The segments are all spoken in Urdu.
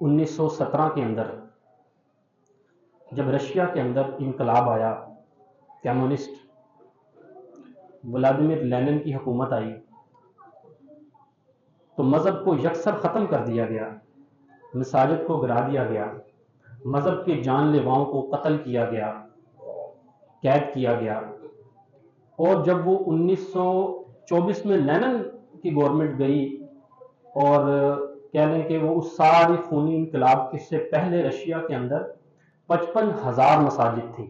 1917 کے اندر جب رشیا کے اندر انقلاب آیا، کمیونسٹ ولادیمیر لینن کی حکومت آئی، تو مذہب کو یکسر ختم کر دیا گیا، مساجد کو گرا دیا گیا، مذہب کے جان لیواؤں کو قتل کیا گیا، قید کیا گیا۔ اور جب وہ 1924 میں لینن کی گورنمنٹ گئی، اور کہہ لیں کہ وہ اس ساری خونی انقلاب سے پہلے رشیا کے اندر 55,000 مساجد تھی،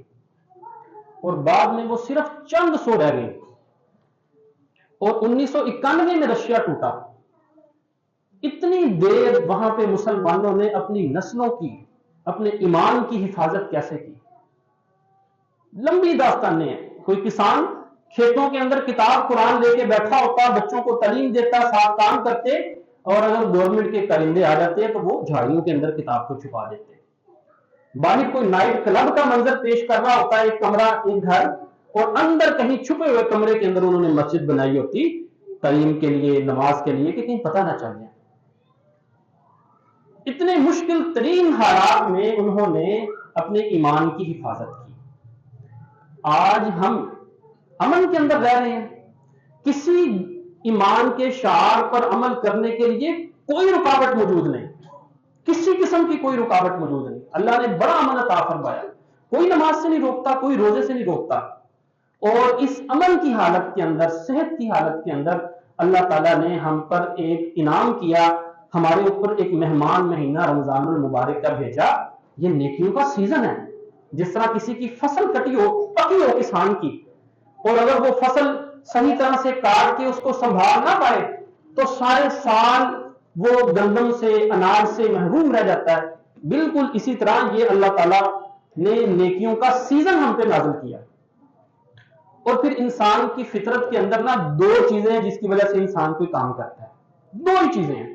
اور بعد میں وہ صرف چند سو رہ گئی، اور 1991 میں رشیا ٹوٹا۔ اتنی دیر وہاں پہ مسلمانوں نے اپنی نسلوں کی، اپنے ایمان کی حفاظت کیسے کی؟ لمبی داستانیں ہیں۔ کوئی کسان کھیتوں کے اندر کتاب قرآن لے کے بیٹھا ہوتا، بچوں کو تعلیم دیتا، ساتھ کام کرتے، اور اگر گورنمنٹ کے کرندے آ جاتے تو وہ جھاڑیوں کے اندر کتاب کو چھپا دیتے۔ باہر کوئی نائٹ کلب کا منظر پیش کر رہا ہوتا ہے، ایک کمرہ، ایک گھر، اور اندر کہیں چھپے ہوئے کمرے کے اندر انہوں نے مسجد بنائی ہوتی تعلیم کے لیے، نماز کے لیے، کہ کہیں پتہ نہ چل جائے۔ اتنے مشکل ترین حالات میں انہوں نے اپنے ایمان کی حفاظت کی۔ آج ہم امن کے اندر رہ رہے ہیں، کسی ایمان کے شعار پر عمل کرنے کے لیے کوئی رکاوٹ موجود نہیں، کسی قسم کی کوئی رکاوٹ موجود نہیں۔ اللہ نے بڑا امن عطا فرمایا، کوئی نماز سے نہیں روکتا، کوئی روزے سے نہیں روکتا، اور اس امن کی حالت کے اندر، صحت کی حالت کے اندر اللہ تعالیٰ نے ہم پر ایک انعام کیا، ہمارے اوپر ایک مہمان مہینہ رمضان المبارک کا بھیجا۔ یہ نیکیوں کا سیزن ہے۔ جس طرح کسی کی فصل کٹی ہو، پکی ہو کسان کی، اور اگر وہ فصل صحیح طرح سے کاٹ کے اس کو سنبھال نہ پائے تو سارے سال وہ گندم سے، اناج سے محروم رہ جاتا ہے، بالکل اسی طرح یہ اللہ تعالیٰ نے نیکیوں کا سیزن ہم پہ نازل کیا۔ اور پھر انسان کی فطرت کے اندر نا دو چیزیں ہیں جس کی وجہ سے انسان کوئی کام کرتا ہے، دو ہی چیزیں ہیں۔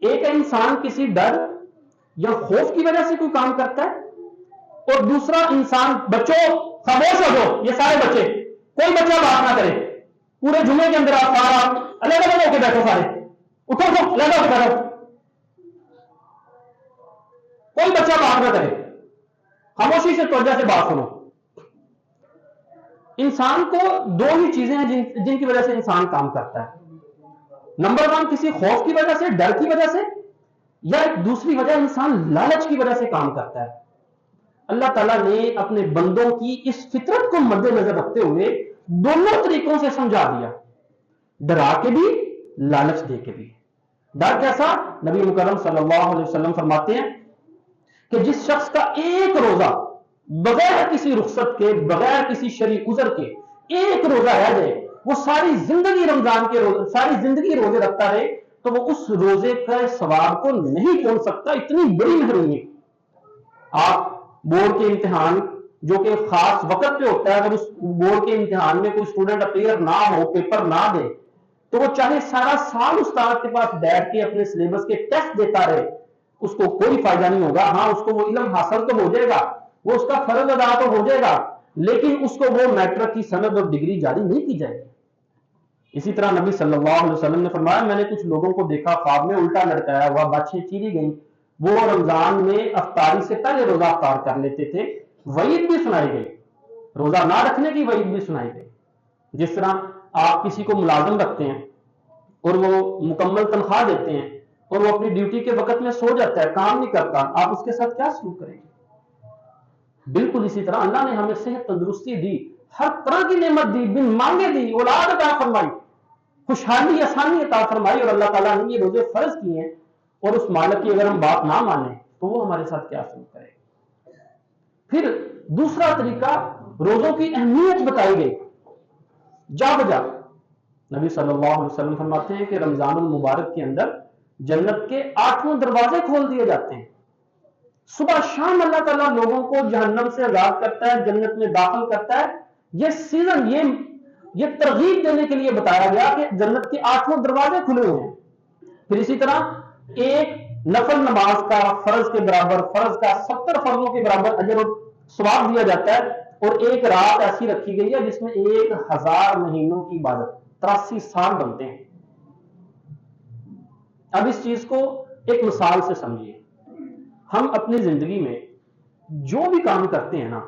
ایک ہے انسان کسی ڈر یا خوف کی وجہ سے کوئی کام کرتا ہے، اور دوسرا انسان، بچوں خاموش ہو جاؤ، یہ سارے بچے، کوئی بچہ بات نہ کرے، پورے جمعے کے اندر آپ سارا الگ الگ ہو کے بیٹھو، سارے اٹھو اٹھو، الگ ہو کے بیٹھو، کوئی بچہ بات نہ کرے، خاموشی سے توجہ سے بات سنو۔ انسان کو دو ہی چیزیں ہیں جن کی وجہ سے انسان کام کرتا ہے۔ نمبر 1 کسی خوف کی وجہ سے، ڈر کی وجہ سے، یا ایک دوسری وجہ انسان لالچ کی وجہ سے کام کرتا ہے۔ اللہ تعالیٰ نے اپنے بندوں کی اس فطرت کو مد نظر رکھتے ہوئے دونوں طریقوں سے سمجھا دیا، ڈرا کے بھی، لالچ دے کے بھی۔ ڈر کیسا؟ نبی مکرم صلی اللہ علیہ وسلم فرماتے ہیں کہ جس شخص کا ایک روزہ بغیر کسی رخصت کے، بغیر کسی شرعی عذر کے ایک روزہ رہ جائے، وہ ساری زندگی رمضان کے روزے، ساری زندگی روزے رکھتا رہے، تو وہ اس روزے کا ثواب کو نہیں پہنچ سکتا۔ اتنی بڑی محرومی۔ آپ بورڈ کے امتحان جو کہ خاص وقت پہ ہوتا ہے، اگر اس بورڈ کے امتحان میں کوئی اسٹوڈنٹ اپیئر نہ ہو، پیپر نہ دے، تو وہ چاہے سارا سال استاد کے پاس بیٹھ کے اپنے سلیبس کے ٹیسٹ دیتا رہے، اس کو کوئی فائدہ نہیں ہوگا۔ ہاں، اس کو وہ علم حاصل تو ہو جائے گا، وہ اس کا فرض ادا تو ہو جائے گا، لیکن اس کو وہ میٹرک کی سند اور ڈگری جاری نہیں کی جائے گی۔ اسی طرح نبی صلی اللہ علیہ وسلم نے فرمایا، میں نے کچھ لوگوں کو دیکھا خواب میں الٹا لٹکایا ہوا، بچھیں چیری گئی، وہ رمضان میں افطاری سے پہلے روزہ افطار کر لیتے تھے، وعید بھی سنائی گئی، روزہ نہ رکھنے کی وعید بھی سنائی گئی۔ جس طرح آپ کسی کو ملازم رکھتے ہیں اور وہ مکمل تنخواہ دیتے ہیں، اور وہ اپنی ڈیوٹی کے وقت میں سو جاتا ہے، کام نہیں کرتا، آپ اس کے ساتھ کیا سلوک کریں گے؟ بالکل اسی طرح اللہ نے ہمیں صحت، تندرستی دی، ہر طرح کی نعمت دی، بن مانگے دی، اولاد عطا فرمائی، خوشحالی، آسانی عطا فرمائی، اور اللہ تعالیٰ نے یہ روزے فرض کیے ہیں، اور اس مالک کی اگر ہم بات نہ مانیں تو وہ ہمارے ساتھ کیا سلوک کرے گا؟ پھر دوسرا طریقہ، روزوں کی اہمیت بتائی گئی جا بجا۔ نبی صلی اللہ علیہ وسلم فرماتے ہیں کہ رمضان المبارک کے اندر جنت کے 8 دروازے کھول دیے جاتے ہیں، صبح شام اللہ تعالیٰ لوگوں کو جہنم سے آزاد کرتا ہے، جنت میں داخل کرتا ہے۔ یہ سیزن، یہ ترغیب دینے کے لیے بتایا گیا کہ جنت کے 8 دروازے کھلے ہوئے ہیں۔ پھر اسی طرح ایک نفل نماز کا فرض کے برابر، فرض کا 70 فرضوں کے برابر اجر اور ثواب دیا جاتا ہے، اور ایک رات ایسی رکھی گئی ہے جس میں 1000 مہینوں کی عبادت، 83 سال بنتے ہیں۔ اب اس چیز کو ایک مثال سے سمجھیے۔ ہم اپنی زندگی میں جو بھی کام کرتے ہیں نا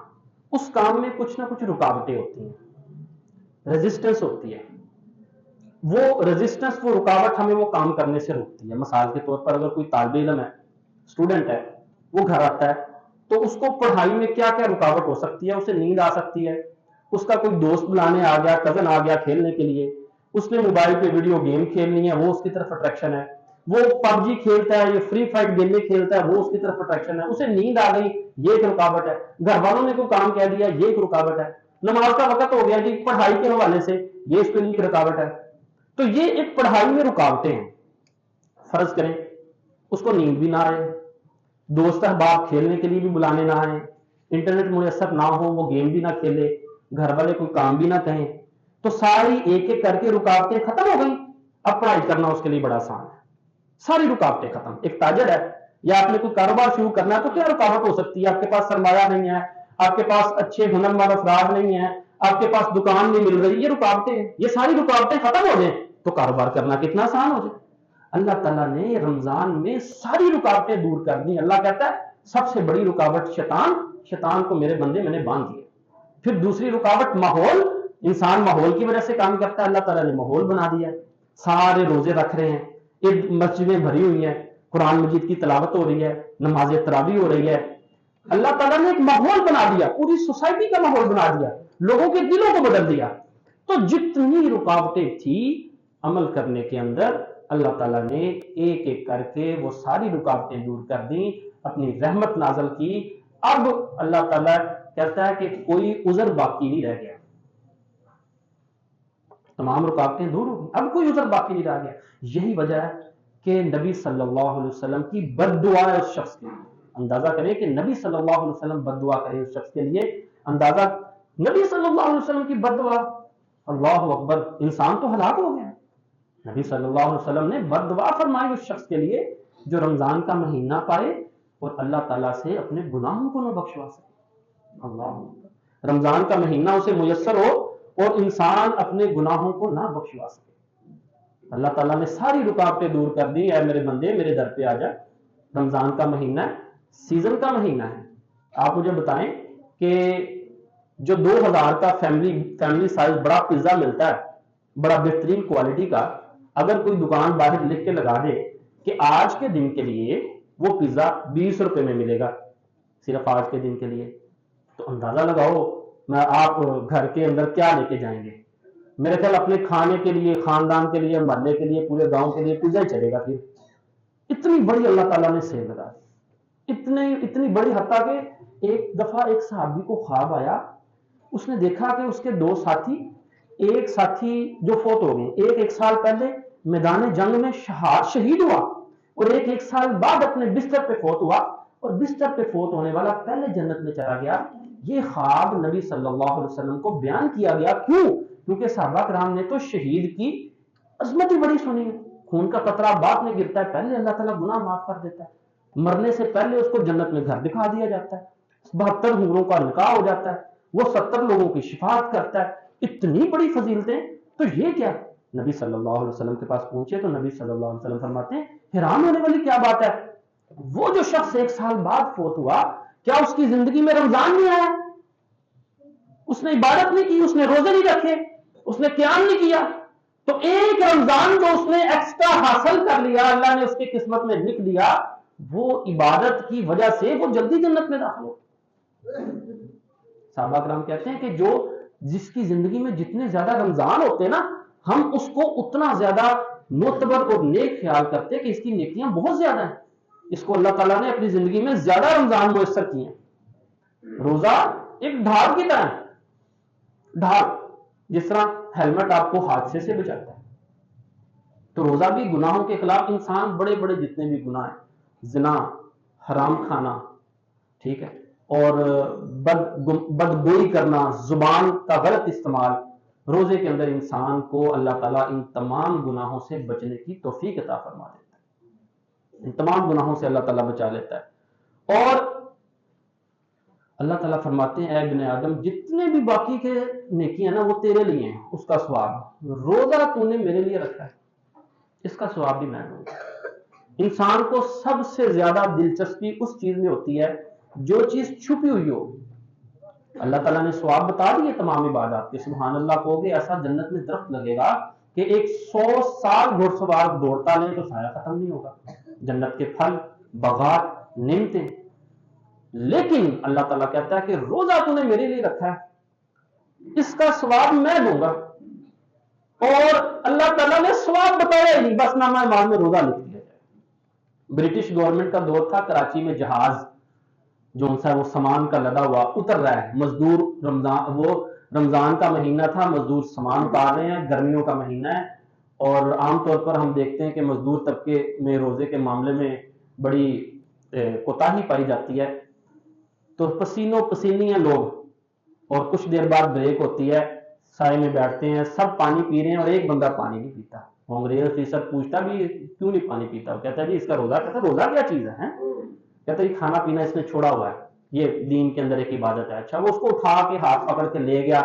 اس کام میں کچھ نہ کچھ رکاوٹیں ہوتی ہیں، ریزسٹنس ہوتی ہے. وہ ریزسٹنس، وہ رکاوٹ ہمیں وہ کام کرنے سے روکتی ہے. مثال کے طور پر اگر کوئی طالب علم ہے، اسٹوڈنٹ ہے، وہ گھر آتا ہے تو اس کو پڑھائی میں کیا کیا رکاوٹ ہو سکتی ہے. اسے نیند آ سکتی ہے، اس کا کوئی دوست بلانے آ گیا، کزن آ گیا کھیلنے کے لیے، اس نے موبائل پہ ویڈیو گیم کھیلنی ہے، وہ اس کی طرف اٹریکشن ہے. وہ پب جی کھیلتا ہے، یہ فری فائٹ گیم کھیلتا ہے، وہ اس کی طرف اٹریکشن ہے. اسے نیند آ گئی، یہ ایک رکاوٹ ہے. گھر والوں نے کوئی کام کہہ دیا، یہ ایک رکاوٹ ہے. نماز کا وقت ہو گیا جی، پڑھائی کے حوالے سے یہ اس کے لیے ایک رکاوٹ ہے. تو یہ ایک پڑھائی میں رکاوٹیں ہیں. فرض کریں اس کو نیند بھی نہ آئے، دوست احباب کھیلنے کے لیے بھی بلانے نہ آئے، انٹرنیٹ میسر نہ ہو، وہ گیم بھی نہ کھیلے، گھر والے کوئی کام بھی نہ کہیں، تو ساری ایک ایک کر کے رکاوٹیں ختم ہو گئی. اب پڑھائی کرنا اس کے لیے بڑا آسان ہے، ساری رکاوٹیں ختم. ایک تاجر ہے یا آپ نے کوئی کاروبار شروع کرنا ہے تو کیا رکاوٹ ہو سکتی ہے؟ آپ کے پاس سرمایہ نہیں ہے، آپ کے پاس اچھے ہنر مند افراد نہیں ہیں، آپ کے پاس دکان نہیں مل رہی، یہ رکاوٹیں ہیں. یہ ساری رکاوٹیں ختم ہو جائیں تو کاروبار کرنا کتنا آسان ہو جائے. اللہ تعالیٰ نے رمضان میں ساری رکاوٹیں دور کر دی. اللہ کہتا ہے سب سے بڑی رکاوٹ شیطان کو میرے بندے میں نے باندھ دیا. پھر دوسری رکاوٹ ماحول، انسان ماحول کی وجہ سے کام کرتا ہے. اللہ تعالیٰ نے ماحول بنا دیا، سارے روزے رکھ رہے ہیں، ایک مسجدیں بھری ہوئی ہیں، قرآن مجید کی تلاوت ہو رہی ہے، نماز تراویح ہو رہی ہے. اللہ تعالیٰ نے ایک ماحول بنا دیا، پوری سوسائٹی کا ماحول بنا دیا، لوگوں کے دلوں کو بدل دیا. تو جتنی رکاوٹیں تھی عمل کرنے کے اندر، اللہ تعالیٰ نے ایک ایک کر کے وہ ساری رکاوٹیں دور کر دیں، اپنی رحمت نازل کی. اب اللہ تعالیٰ کہتا ہے کہ کوئی عذر باقی نہیں رہ گیا، تمام رکاوٹیں دور ہو گئی، اب کوئی عذر باقی نہیں رہ گیا. یہی وجہ ہے کہ نبی صلی اللہ علیہ وسلم کی بد دعا ہے اس شخص کے لیے. اندازہ کریں کہ نبی صلی اللہ علیہ وسلم بد دعا کرے اس شخص کے لیے. اندازہ، نبی صلی اللہ علیہ وسلم کی بد دعا، اللہ اکبر، انسان تو ہلاک ہو گیا. نبی صلی اللہ علیہ وسلم نے بد دعا فرمائی اس شخص کے لیے جو رمضان کا مہینہ پائے اور اللہ تعالیٰ سے اپنے گناہوں کو نہ بخشوا سکے. اللہ، رمضان کا مہینہ اسے میسر ہو اور انسان اپنے گناہوں کو نہ بخشوا سکے. اللہ تعالیٰ نے ساری رکاوٹیں دور کر دی. اے میرے بندے میرے در پہ آ جا، رمضان کا مہینہ ہے، سیزن کا مہینہ ہے. آپ مجھے بتائیں کہ جو 2000 کا فیملی سائز بڑا پیزا ملتا ہے، بڑا بہترین کوالٹی کا، اگر کوئی دکان باہر لکھ کے لگا دے کہ آج کے دن کے لیے وہ پیزا 20 روپے میں ملے گا، صرف آج کے دن کے لیے، تو اندازہ لگاؤ آپ گھر کے اندر کیا لے کے جائیں گے. میرے خیال اپنے کھانے کے لیے، خاندان کے لیے، محلے کے لیے، پورے گاؤں کے لیے پیزا ہی چلے گا. پھر اتنی بڑی اللہ تعالیٰ نے سیل لگا دی، اتنی بڑی، حتیٰ کہ ایک دفعہ ایک صحابی کو خواب آیا، اس نے دیکھا کہ اس کے دو ساتھی، ایک ساتھی جو فوت ہو گئے، ایک سال پہلے میدان جنگ میں شہید ہوا اور ایک سال بعد اپنے بستر پہ فوت ہوا، اور بستر پہ فوت ہونے والا پہلے جنت میں چلا گیا. یہ خواب نبی صلی اللہ علیہ وسلم کو بیان کیا گیا. کیوں؟ کیونکہ صحابہ کرام نے تو شہید کی عظمت ہی بڑی سنی ہے. خون کا قطرہ بعد میں گرتا ہے، پہلے اللہ تعالیٰ گناہ معاف کر دیتا ہے. مرنے سے پہلے اس کو جنت میں گھر دکھا دیا جاتا ہے، 72 حوروں کا نکاح ہو جاتا ہے، وہ 70 لوگوں کی شفاعت کرتا ہے. اتنی بڑی فضیلتیں، تو یہ کیا؟ نبی صلی اللہ علیہ وسلم کے پاس پہنچے تو نبی صلی اللہ علیہ وسلم فرماتے ہیں حیران ہونے والی کیا بات ہے، وہ جو شخص 1 سال بعد فوت ہوا، کیا اس کی زندگی میں رمضان نہیں آیا؟ اس نے عبادت نہیں کی، اس نے روزے نہیں رکھے، اس نے قیام نہیں کیا، تو ایک رمضان جو اس نے ایکسٹرا حاصل کر لیا، اللہ نے اس کی قسمت میں لکھ دیا، وہ عبادت کی وجہ سے وہ جلدی جنت میں داخل ہو. صحابہ کرام کہتے ہیں کہ جس کی زندگی میں جتنے زیادہ رمضان ہوتے ہیں نا، ہم اس کو اتنا زیادہ معتبر اور نیک خیال کرتے کہ اس کی نیکیاں بہت زیادہ ہیں، اس کو اللہ تعالیٰ نے اپنی زندگی میں زیادہ رمضان میسر کیے ہیں. روزہ ایک ڈھال کی طرح ہے، ڈھال، جس طرح ہیلمٹ آپ کو حادثے سے بچاتا ہے، تو روزہ بھی گناہوں کے خلاف، انسان بڑے بڑے جتنے بھی گناہ ہیں، زنا، حرام کھانا، ٹھیک ہے، اور بدگوئی کرنا، زبان کا غلط استعمال، روزے کے اندر انسان کو اللہ تعالیٰ ان تمام گناہوں سے بچنے کی توفیق عطا فرما دیتا ہے. ان تمام گناہوں سے اللہ تعالیٰ بچا لیتا ہے. اور اللہ تعالیٰ فرماتے ہیں اے ابن آدم، جتنے بھی باقی کے نیکیاں نا وہ تیرے لیے ہیں، اس کا ثواب، روزہ تو نے میرے لیے رکھا ہے، اس کا ثواب بھی میں دوں گا. انسان کو سب سے زیادہ دلچسپی اس چیز میں ہوتی ہے جو چیز چھپی ہوئی ہو. اللہ تعالیٰ نے ثواب بتا دیے تمام عبادات کے. سبحان اللہ کہو گے ایسا جنت میں درخت لگے گا کہ 100 سال گھڑ سوار دوڑتا لے تو سایہ ختم نہیں ہوگا. جنت کے پھل، باغات، نعمتیں. لیکن اللہ تعالیٰ کہتا ہے کہ روزہ تو نے میرے لیے رکھا ہے، اس کا ثواب میں دوں گا. اور اللہ تعالیٰ نے ثواب بتایا ہی نہیں، بس نامہ اعمال میں روزہ لکھ دیا جائے. برٹش گورنمنٹ کا دور تھا، کراچی میں جہاز جو ان سے وہ سامان کا لدا ہوا اتر رہا ہے. مزدور رمضان کا مہینہ تھا، مزدور سامان اتار رہے ہیں، گرمیوں کا مہینہ ہے. اور عام طور پر ہم دیکھتے ہیں کہ مزدور طبقے میں روزے کے معاملے میں بڑی کوتاہی پائی جاتی ہے. تو پسینوں پسینی ہیں لوگ، اور کچھ دیر بعد بریک ہوتی ہے، سائے میں بیٹھتے ہیں، سب پانی پی رہے ہیں اور ایک بندہ پانی نہیں پیتا. وہ انگریز افیسر پوچھتا بھی کیوں نہیں پانی پیتا؟ وہ کہتا ہے جی اس کا روزہ. کہتا ہے روزہ کیا چیز ہے؟ کہتا ہے کھانا پینا اس نے چھوڑا ہوا ہے، یہ دین کے اندر ایک عبادت ہے. اچھا، وہ اس کو اٹھا کے ہاتھ پکڑ کے لے گیا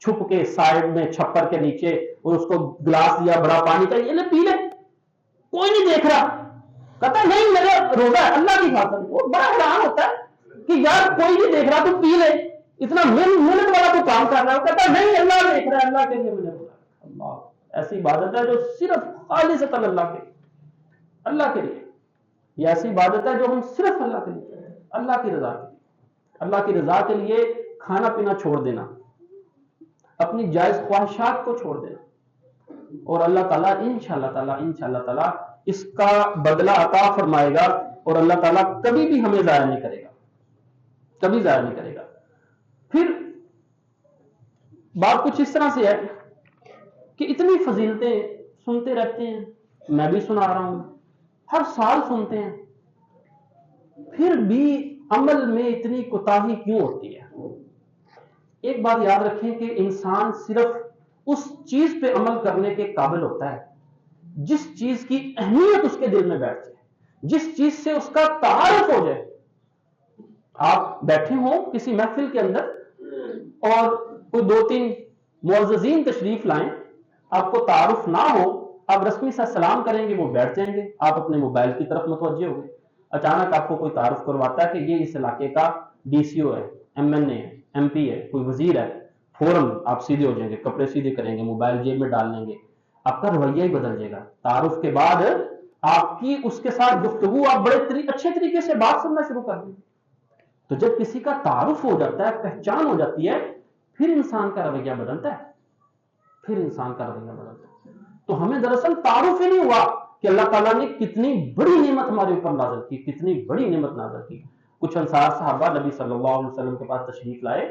چھپ کے سائڈ میں چھپر کے نیچے، اور اس کو گلاس دیا بڑا پانی کا، یہ لے پی لے، کوئی نہیں دیکھ رہا. کہتا ہے نہیں میرا روزہ ہے اللہ کی خاطر. وہ بڑا حیران ہوتا ہے کہ یار کوئی نہیں دیکھ رہا تو پی لے، اتنا منٹ والا تو کام کر رہا ہے. کہتا ہے نہیں اللہ دیکھ رہا ہے، اللہ کے لیے میں نے روزہ. اللہ ایسی عبادت ہے جو صرف خالصتاً اللہ کے لیے. یہ ایسی عبادت ہے جو ہم صرف اللہ کے لیے کرتے ہیں، اللہ کی رضا کے لیے. اللہ کی رضا کے لیے کھانا پینا چھوڑ دینا، اپنی جائز خواہشات کو چھوڑ دینا، اور اللہ تعالیٰ انشاءاللہ تعالیٰ اس کا بدلہ عطا فرمائے گا. اور اللہ تعالیٰ کبھی بھی ہمیں ضائع نہیں کرے گا، کبھی ضائع نہیں کرے گا. پھر بات کچھ اس طرح سے ہے کہ اتنی فضیلتیں سنتے رہتے ہیں، میں بھی سنا رہا ہوں، ہر سال سنتے ہیں، پھر بھی عمل میں اتنی کوتاہی کیوں ہوتی ہے؟ ایک بات یاد رکھیں کہ انسان صرف اس چیز پہ عمل کرنے کے قابل ہوتا ہے جس چیز کی اہمیت اس کے دل میں بیٹھ جائے، جس چیز سے اس کا تعارف ہو جائے. آپ بیٹھے ہوں کسی محفل کے اندر اور کوئی 2-3 معززین تشریف لائیں، آپ کو تعارف نہ ہو، آپ رسمی سا سلام کریں گے، وہ بیٹھ جائیں گے، آپ اپنے موبائل کی طرف متوجہ ہو گئے. اچانک آپ کو کوئی تعارف کرواتا ہے کہ یہ اس علاقے کا DCO ہے، MNA ہے، MP ہے، کوئی وزیر ہے، فوراً آپ سیدھے ہو جائیں گے، کپڑے سیدھے کریں گے، موبائل جیب میں ڈال لیں گے، آپ کا رویہ ہی بدل جائے گا. تعارف کے بعد آپ کی اس کے ساتھ گفتگو، آپ بڑے اچھے طریقے سے بات سننا شروع کر دیں. تو جب کسی کا تعارف ہو جاتا ہے، پہچان ہو جاتی ہے، پھر انسان کا رویہ بدلتا ہے، تو ہمیں دراصل تعارف ہی نہیں ہوا کہ اللہ تعالیٰ نے کتنی بڑی نعمت ہمارے اوپر نازل کی، کتنی بڑی نعمت نازل کی. کچھ انصار صحابہ نبی صلی اللہ علیہ وسلم کے پاس تشریف لائے،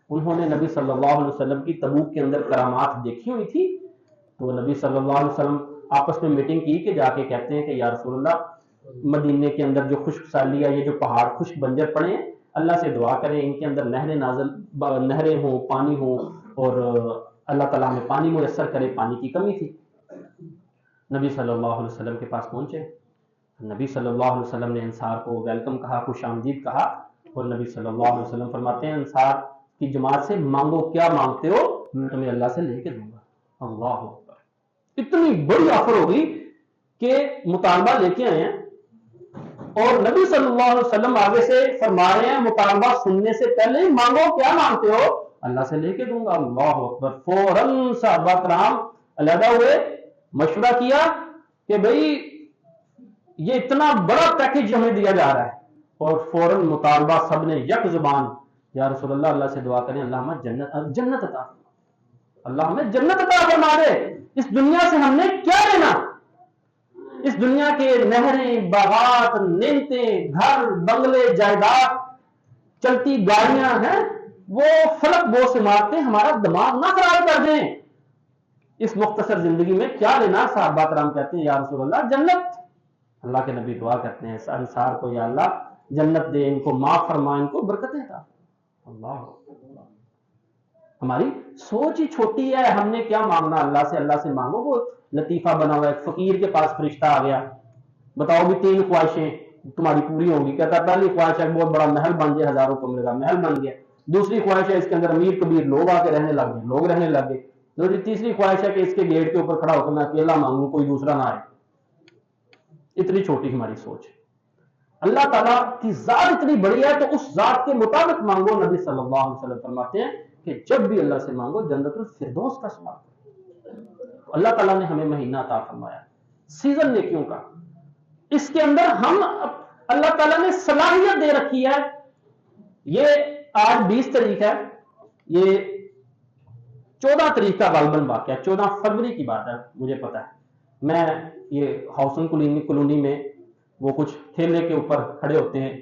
انہوں نے نبی صلی اللہ علیہ وسلم کی تبوک کے اندر کرامات دیکھی ہوئی تھی. تو نبی صلی اللہ علیہ وسلم آپس میں میٹنگ کی کہ جا کے کہتے ہیں کہ یا رسول اللہ، مدینے کے اندر جو خشک سالی ہے، یہ جو پہاڑ خشک بنجر پڑے ہیں، اللہ سے دعا کریں ان کے اندر نہریں ہوں، پانی ہوں، اور اللہ تعالیٰ ہمیں پانی میسر کرے، پانی کی کمی تھی. نبی صلی اللہ علیہ وسلم کے پاس پہنچے، نبی صلی اللہ علیہ وسلم نے انصار کو ویلکم کہا، خوش آمدید کہا، اور نبی صلی اللہ علیہ وسلم فرماتے ہیں انصار کی جماعت سے مانگو، کیا مانگتے ہو میں تمہیں اللہ سے لے کے دوں گا. اللہ اکبر، اتنی بڑی آفر ہو گئی کہ مطالبہ لے کے آئے ہیں، اور نبی صلی اللہ علیہ وسلم آگے سے فرما رہے ہیں مطالبہ سننے سے پہلے مانگو، کیا مانگتے ہو؟ اللہ سے لے کے دوں گا. اللہ اکبر. فوراً صحابہ کرام علیحدہ ہوئے، مشورہ کیا کہ بھئی یہ اتنا بڑا پیکج ہمیں دیا جا رہا ہے، اور فوراً مطالبہ سب نے یک زبان، یا رسول اللہ اللہ سے دعا کریں اللہ ہمیں جنت عطا فرما، اللہ ہمیں جنت عطا فرما دے. اس دنیا سے ہم نے کیا لینا؟ اس دنیا کے نہریں، باغات، نعمتیں، گھر، بنگلے، جائیداد، چلتی گاڑیاں ہیں، وہ فلک بو سے مارتے ہمارا دماغ نہ خراب کر دیں. اس مختصر زندگی میں کیا لینا؟ صحابہ کرام کہتے ہیں یا رسول اللہ جنت. اللہ کے نبی دعا کرتے ہیں انصار کو، یا اللہ جنت دے، ان کو معاف فرما، ان کو برکتیں عطا. اللہ ہماری سوچ ہی چھوٹی ہے. ہم نے کیا مانگنا اللہ سے؟ اللہ سے مانگو. وہ لطیفہ بنا ہوا ہے، فقیر کے پاس فرشتہ آ گیا، بتاؤ بھی 3 خواہشیں تمہاری پوری ہوں گی. کہتا ہے پہلی خواہش ہے بہت بڑا محل بن جائے، 1000 کمرے کا محل بن گیا. دوسری خواہش ہے اس کے اندر امیر کبیر لوگ آ کے رہنے لگ گئے، لوگ رہنے لگ گئے. تیسری خواہش ہے کہ اس کے گیٹ کے اوپر کھڑا ہو کے میں اکیلا مانگوں، کوئی دوسرا نہ آئے. اتنی چھوٹی ہماری سوچ ہے. اللہ تعالیٰ کی ذات اتنی بڑی ہے تو اس ذات کے مطابق مانگو. نبی صلی اللہ علیہ وسلم فرماتے ہیں کہ جب بھی اللہ سے مانگو جنت الفردوس کا سوال کرو. اللہ تعالیٰ نے ہمیں مہینہ عطا فرمایا, سیزن نیکیوں کا, اس کے اندر ہم اللہ تعالیٰ نے صلاحیت دے رکھی ہے. یہ آج 20 تاریخ ہے, یہ 14 تاریخ کا غالباً واقعہ, 14 فروری کی بات ہے مجھے پتا ہے. میں یہ ہاؤسن کالونی میں وہ کچھ ٹھیلے کے اوپر کھڑے ہوتے ہیں,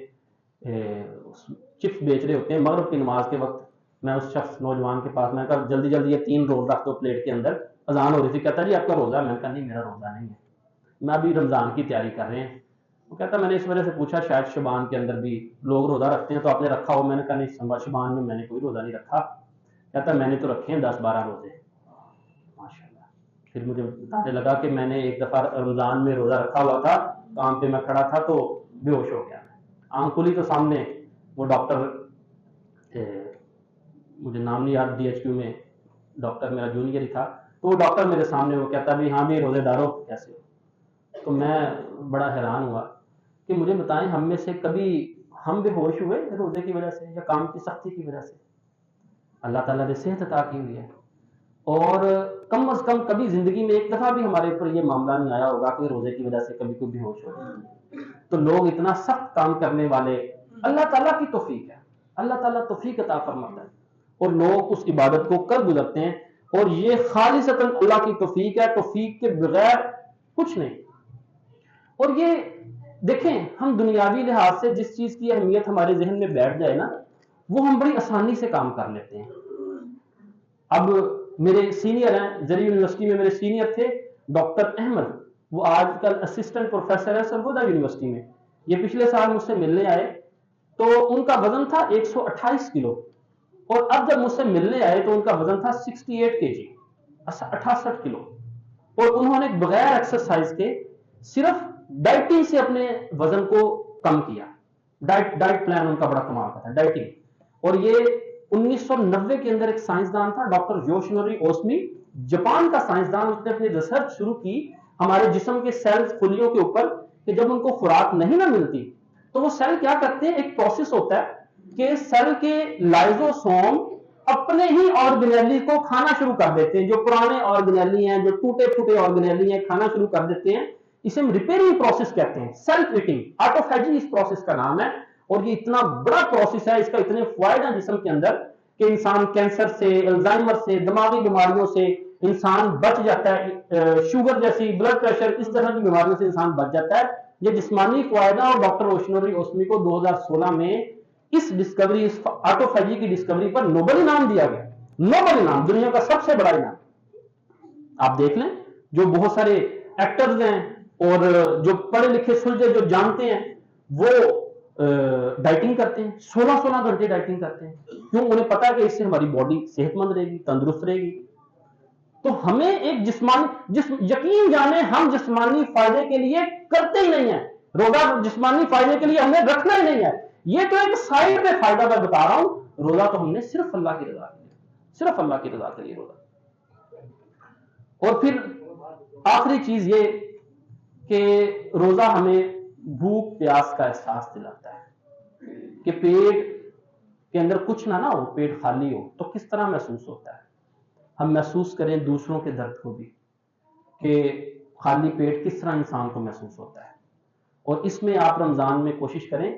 چپس بیچ رہے ہوتے ہیں مغرب کی نماز کے وقت. میں اس شخص نوجوان کے پاس, میں کہا جلدی جلدی یہ 3 رول رکھ دو پلیٹ کے اندر, اذان ہو رہی تھی. کہتا جی آپ کا روزہ ہے. میں نے کہا نہیں میرا روزہ نہیں ہے, میں ابھی رمضان کی تیاری کر رہے ہیں. وہ کہتا میں نے اس وجہ سے پوچھا شاید شبان کے اندر بھی لوگ روزہ رکھتے ہیں تو آپ نے رکھا ہو. میں نے کہا نہیں شبان میں نے کوئی روزہ نہیں رکھا. کہتا میں نے تو رکھے ہیں 10-12 روزے. ماشاءاللہ. پھر مجھے بتانے لگا کہ میں نے ایک دفعہ رمضان میں روزہ رکھا ہوا تھا, کام پہ میں کھڑا تھا تو بے ہوش ہو گیا. آنکھ کھلی تو سامنے وہ ڈاکٹر, مجھے نام نہیں یاد, DHQ میں ڈاکٹر میرا جونیئر ہی تھا, تو وہ ڈاکٹر میرے سامنے, وہ کہتا بھی ہاں بھی روزے دارو کیسے ہو. تو میں بڑا حیران ہوا کہ مجھے بتائیں ہم میں سے کبھی ہم بے ہوش ہوئے روزے کی وجہ سے یا کام کی سختی کی وجہ سے؟ اللہ تعالیٰ نے صحت عطا کی ہوئی ہے, اور کم از کم کبھی زندگی میں ایک دفعہ بھی ہمارے اوپر یہ معاملہ نہیں آیا ہوگا کہ روزے کی وجہ سے کبھی کوئی بے ہوش ہو جائے. تو لوگ اتنا سخت کام کرنے والے, اللہ تعالیٰ کی توفیق ہے, اللہ تعالیٰ توفیق عطا فرماتا ہے, اور لوگ اس عبادت کو کر گزرتے ہیں, اور یہ خالصتاً اللہ کی توفیق ہے, توفیق کے بغیر کچھ نہیں. اور یہ دیکھیں, ہم دنیاوی لحاظ سے جس چیز کی اہمیت ہمارے ذہن میں بیٹھ جائے نا, وہ ہم بڑی آسانی سے کام کر لیتے ہیں. اب میرے سینئر ہیں, زری یونیورسٹی میں میرے سینئر تھے ڈاکٹر احمد, وہ آج کل اسسٹنٹ پروفیسر ہے سرگودا یونیورسٹی میں. یہ پچھلے سال مجھ سے ملنے آئے تو ان کا وزن تھا 128 کلو, اور اب جب مجھ سے ملنے آئے تو ان کا وزن تھا 68 kg, 68 کلو. اور انہوں نے بغیر ایکسرسائز کے صرف ڈائٹنگ سے اپنے وزن کو کم کیا. ڈائٹ پلان ان کا بڑا کمال کا تھا, ڈائٹنگ. اور یہ 1990 کے اندر ایک سائنسدان تھا ڈاکٹر یوشنوری اوسمی, جاپان کا سائنسدان. اس نے اپنی ریسرچ شروع کی ہمارے جسم کے سیلز خلیوں کے اوپر کہ جب ان کو خوراک نہیں نہ ملتی تو وہ سیل کیا کرتے ہیں, ایک پروسیس ہوتا ہے کہ سیل کے لائزوسوم اپنے ہی آرگنیلی کو کھانا شروع کر دیتے ہیں. جو پرانے آرگنیلی ہیں, جو ٹوٹے پھوٹے آرگنیلی ہیں, کھانا شروع کر دیتے ہیں. اسے ہم ریپیئرنگ پروسیس کہتے ہیں, سیلف ایٹنگ, آٹوفیجی اس پروسیس کا نام ہے. اور یہ اتنا بڑا پروسیس ہے, اس کا اتنے فوائد ہیں جسم کے اندر کہ انسان کینسر سے, الزائمر سے, دماغی بیماریوں سے انسان بچ جاتا ہے, شوگر جیسی, بلڈ پریشر, اس طرح کی بیماریوں سے انسان بچ جاتا ہے. یہ جسمانی فوائد ہے. اور ڈاکٹر یوشنوری اوسمی کو 2016 میں اس ڈسکوری, اس آٹوفیجی کی ڈسکوری پر نوبل انعام دیا گیا. نوبل انعام, دنیا کا سب سے بڑا انعام. آپ دیکھ لیں, جو بہت سارے ایکٹرز ہیں اور جو پڑھے لکھے سلجھے جو جانتے ہیں وہ ڈائٹنگ کرتے ہیں, 16 گھنٹے ڈائٹنگ کرتے ہیں. کیوں؟ انہیں پتا ہے کہ اس سے ہماری باڈی صحت مند رہے گی, تندرست رہے گی. تو ہمیں ایک جسمانی یقین جانے ہم جسمانی فائدے کے لیے کرتے ہی نہیں ہیں. روزہ جسمانی فائدے کے لیے ہم نے رکھنا ہی نہیں ہے. یہ تو ایک سائڈ میں فائدہ میں بتا رہا ہوں. روزہ تو ہم نے صرف اللہ کی رضا کے لیے, صرف اللہ کی رضا کے لیے روزہ. اور پھر آخری چیز یہ کہ روزہ ہمیں بھوک پیاس کا احساس دلاتا ہے کہ پیٹ کے اندر کچھ نہ ہو, پیٹ خالی ہو تو کس طرح محسوس ہوتا ہے. ہم محسوس کریں دوسروں کے درد کو بھی کہ خالی پیٹ کس طرح انسان کو محسوس ہوتا ہے. اور اس میں آپ رمضان میں کوشش کریں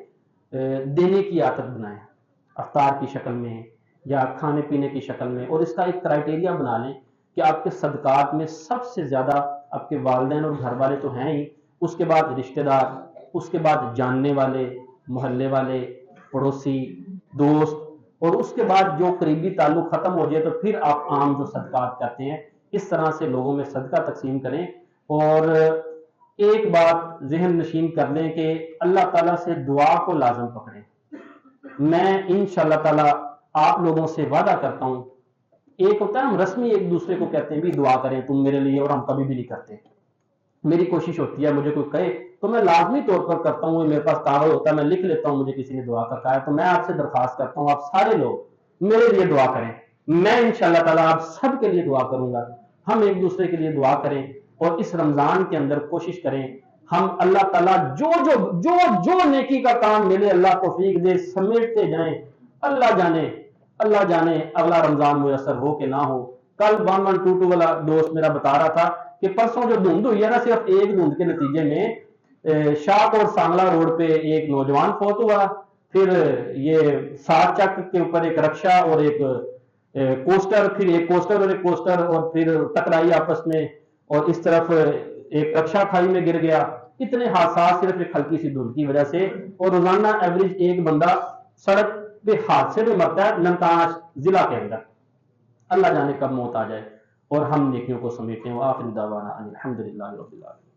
دینے کی عادت بنائیں, افطار کی شکل میں یا کھانے پینے کی شکل میں. اور اس کا ایک کرائٹیریا بنا لیں کہ آپ کے صدقات میں سب سے زیادہ آپ کے والدین اور گھر والے تو ہیں ہی, اس کے بعد رشتہ دار, اس کے بعد جاننے والے, محلے والے, پڑوسی, دوست, اور اس کے بعد جو قریبی تعلق ختم ہو جائے تو پھر آپ عام جو صدقات کرتے ہیں اس طرح سے لوگوں میں صدقہ تقسیم کریں. اور ایک بات ذہن نشین کر لیں کہ اللہ تعالیٰ سے دعا کو لازم پکڑیں. میں انشاءاللہ تعالیٰ آپ لوگوں سے وعدہ کرتا ہوں, ایک ہوتا ہے ہم رسمی ایک دوسرے کو کہتے ہیں بھی دعا کریں تم میرے لیے, اور ہم کبھی بھی نہیں کرتے. میری کوشش ہوتی ہے مجھے کوئی کہے تو میں لازمی طور پر کرتا ہوں, میرے پاس کاغذ ہوتا ہے, میں لکھ لیتا ہوں مجھے کسی نے دعا کا کہا ہے. تو میں آپ سے درخواست کرتا ہوں آپ سارے لوگ میرے لیے دعا کریں. میں انشاءاللہ تعالیٰ آپ سب کے لیے دعا کروں گا. ہم ایک دوسرے کے لیے دعا کریں اور اس رمضان کے اندر کوشش کریں ہم اللہ تعالیٰ جو نیکی کا کام ملے اللہ توفیق دے سمیٹتے جائیں. اللہ جانے اگلا رمضان میسر ہو کہ نہ ہو. کل 1122 والا دوست میرا بتا رہا تھا کہ پرسوں جو دھند ہوئی ہے نا، صرف ایک دھند کے نتیجے میں شاپ اور سانگلا روڈ پہ ایک نوجوان فوت ہوا. پھر یہ سات چک کے اوپر ایک رکشا اور ایک کوسٹر، پھر ایک کوسٹر اور ایک کوسٹر، اور پھر ٹکرائی آپس میں، اور اس طرف ایک رکشا کھائی میں گر گیا. اتنے حادثات صرف ایک ہلکی سی دھند کی وجہ سے. اور روزانہ ایوریج ایک بندہ سڑک پہ حادثے میں مرتا ہے نمتاش ضلع کے اندر. اللہ جانے کب موت آ جائے اور ہم نیکیوں کو سمیٹیں. وآخر دعوانا ان الحمدللہ رب العالمین.